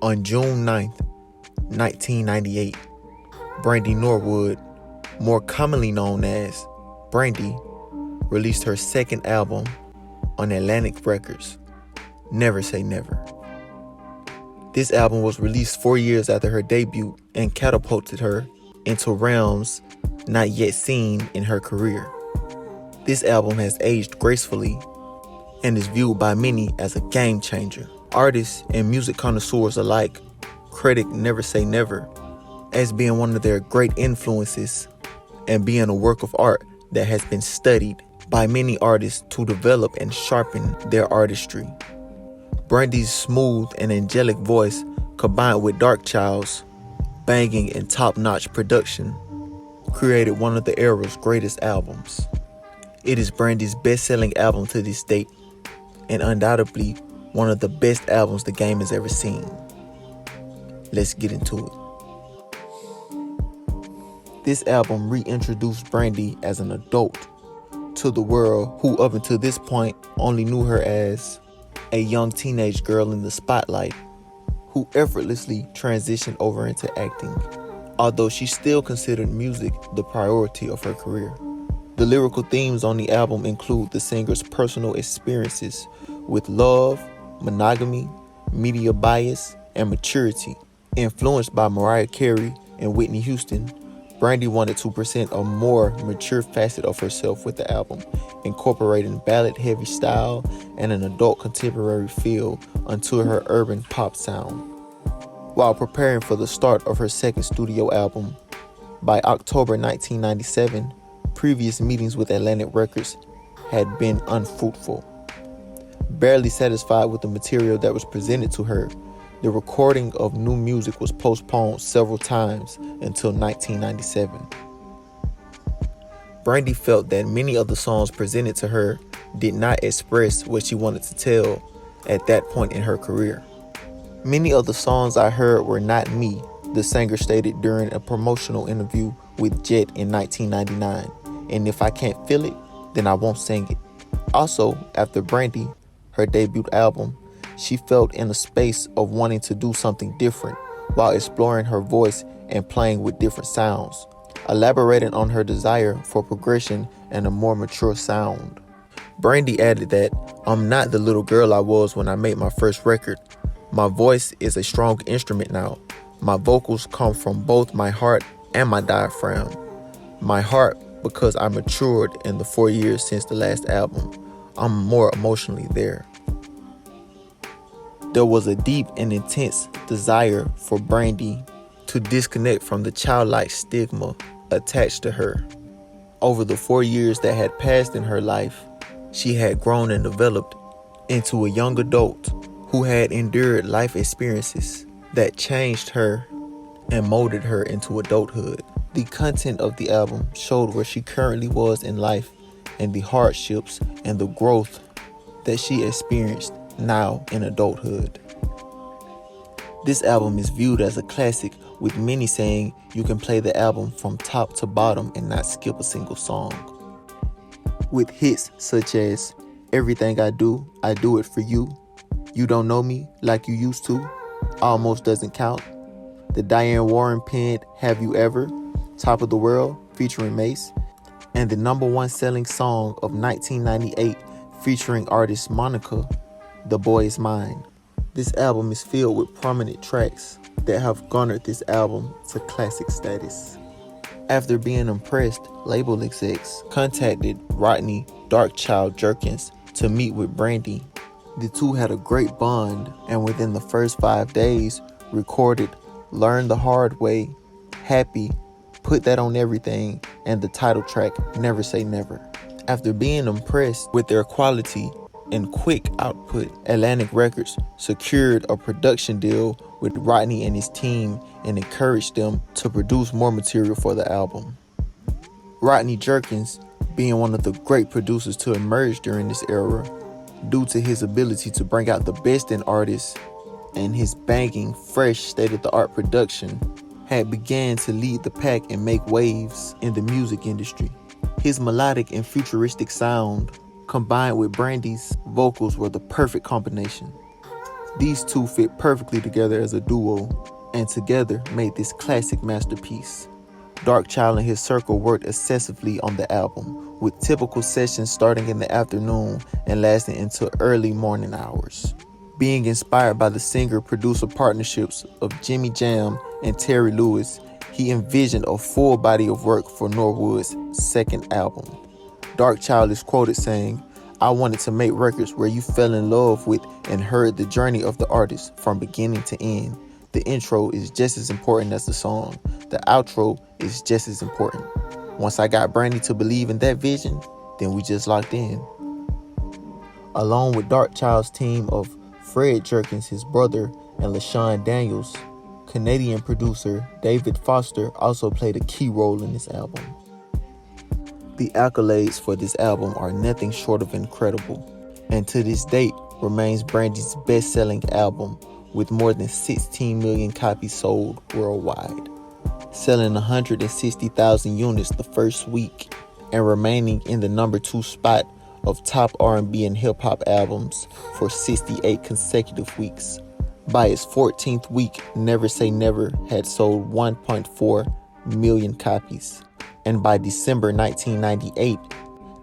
On June 9th, 1998, Brandy Norwood, more commonly known as Brandy, released her second album on Atlantic Records, Never Say Never. This album was released 4 years after her debut and catapulted her into realms not yet seen in her career. This album has aged gracefully and is viewed by many as a game changer. Artists and music connoisseurs alike credit Never Say Never as being one of their great influences and being a work of art that has been studied by many artists to develop and sharpen their artistry. Brandy's smooth and angelic voice, combined with Darkchild's banging and top-notch production, created one of the era's greatest albums. It is Brandy's best-selling album to this date, and undoubtedly one of the best albums the game has ever seen. Let's get into it. This album reintroduced Brandy as an adult to the world who up until this point only knew her as a young teenage girl in the spotlight who effortlessly transitioned over into acting, although she still considered music the priority of her career. The lyrical themes on the album include the singer's personal experiences with love, monogamy, media bias, and maturity. Influenced by Mariah Carey and Whitney Houston, Brandy wanted to present a more mature facet of herself with the album, incorporating ballad-heavy style and an adult contemporary feel onto her urban pop sound. While preparing for the start of her second studio album, by October 1997, previous meetings with Atlantic Records had been unfruitful. Barely satisfied with the material that was presented to her, the recording of new music was postponed several times until 1997. Brandy felt that many of the songs presented to her did not express what she wanted to tell at that point in her career. "Many of the songs I heard were not me," the singer stated during a promotional interview with Jet in 1999, "and if I can't feel it, then I won't sing it." Also, after Brandy, her debut album, she felt in a space of wanting to do something different while exploring her voice and playing with different sounds, elaborating on her desire for progression and a more mature sound. Brandy added that, "I'm not the little girl I was when I made my first record. My voice is a strong instrument now. My vocals come from both my heart and my diaphragm. My heart because I matured in the 4 years since the last album. I'm more emotionally there." There was a deep and intense desire for Brandy to disconnect from the childlike stigma attached to her. Over the 4 years that had passed in her life, she had grown and developed into a young adult who had endured life experiences that changed her and molded her into adulthood. The content of the album showed where she currently was in life and the hardships and the growth that she experienced now in adulthood. This album is viewed as a classic, with many saying you can play the album from top to bottom and not skip a single song. With hits such as "Everything I Do It For You," "You Don't Know Me Like You Used To," "Almost Doesn't Count," the Diane Warren penned "Have You Ever," "Top of the World" featuring Mace, and the #1 selling song of 1998 featuring artist Monica, "The Boy Is Mine." This album is filled with prominent tracks that have garnered this album to classic status. After being impressed, label execs contacted Rodney "Darkchild" Jerkins to meet with Brandy. The two had a great bond, and within the first 5 days recorded "Learn the Hard Way," "Happy," "Put That on Everything," and the title track "Never Say Never." After being impressed with their quality and quick output, Atlantic Records secured a production deal with Rodney and his team and encouraged them to produce more material for the album. Rodney Jerkins, being one of the great producers to emerge during this era, due to his ability to bring out the best in artists and his banging, fresh, state-of-the-art production, had began to lead the pack and make waves in the music industry. His melodic and futuristic sound, combined with Brandy's vocals, were the perfect combination. These two fit perfectly together as a duo, and together made this classic masterpiece. Darkchild and his circle worked excessively on the album, with typical sessions starting in the afternoon and lasting into early morning hours. Being inspired by the singer-producer partnerships of Jimmy Jam and Terry Lewis, he envisioned a full body of work for Norwood's second album. Darkchild is quoted saying, "I wanted to make records where you fell in love with and heard the journey of the artist from beginning to end. The intro is just as important as the song. The outro is just as important. Once I got Brandy to believe in that vision, then we just locked in." Along with Darkchild's team of Fred Jerkins, his brother, and LaShawn Daniels, Canadian producer David Foster also played a key role in this album. The accolades for this album are nothing short of incredible, and to this date remains Brandy's best-selling album, with more than 16 million copies sold worldwide, selling 160,000 units the first week, and remaining in the number 2 spot of top R&B and hip-hop albums for 68 consecutive weeks. By its 14th week, Never Say Never had sold 1.4 million copies, and by December 1998,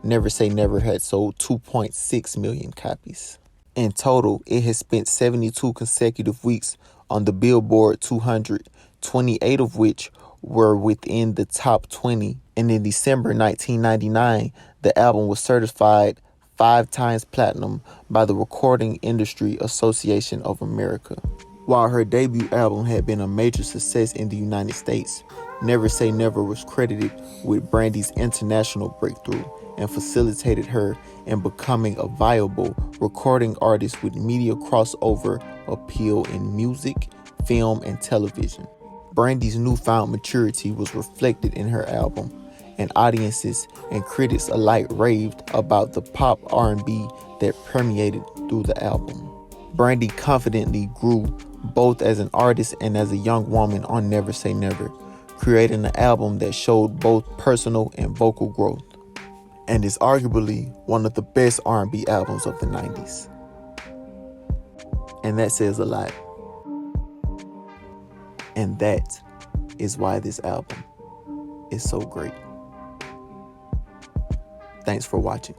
Never Say Never had sold 2.6 million copies. In total, it has spent 72 consecutive weeks on the Billboard 200, 28 of which were within the top 20. And in December 1999, the album was certified 5 times platinum by the Recording Industry Association of America. While her debut album had been a major success in the United States, Never Say Never was credited with Brandy's international breakthrough and facilitated her in becoming a viable recording artist with media crossover appeal in music, film, and television. Brandy's newfound maturity was reflected in her album, and audiences and critics alike raved about the pop R&B that permeated through the album. Brandy confidently grew both as an artist and as a young woman on Never Say Never, creating an album that showed both personal and vocal growth, and is arguably one of the best R&B albums of the 90s. And that says a lot. And that is why this album is so great. Thanks for watching.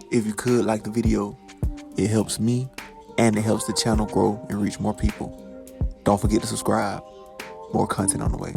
If you could like the video, it helps me and it helps the channel grow and reach more people. Don't forget to subscribe. More content on the way.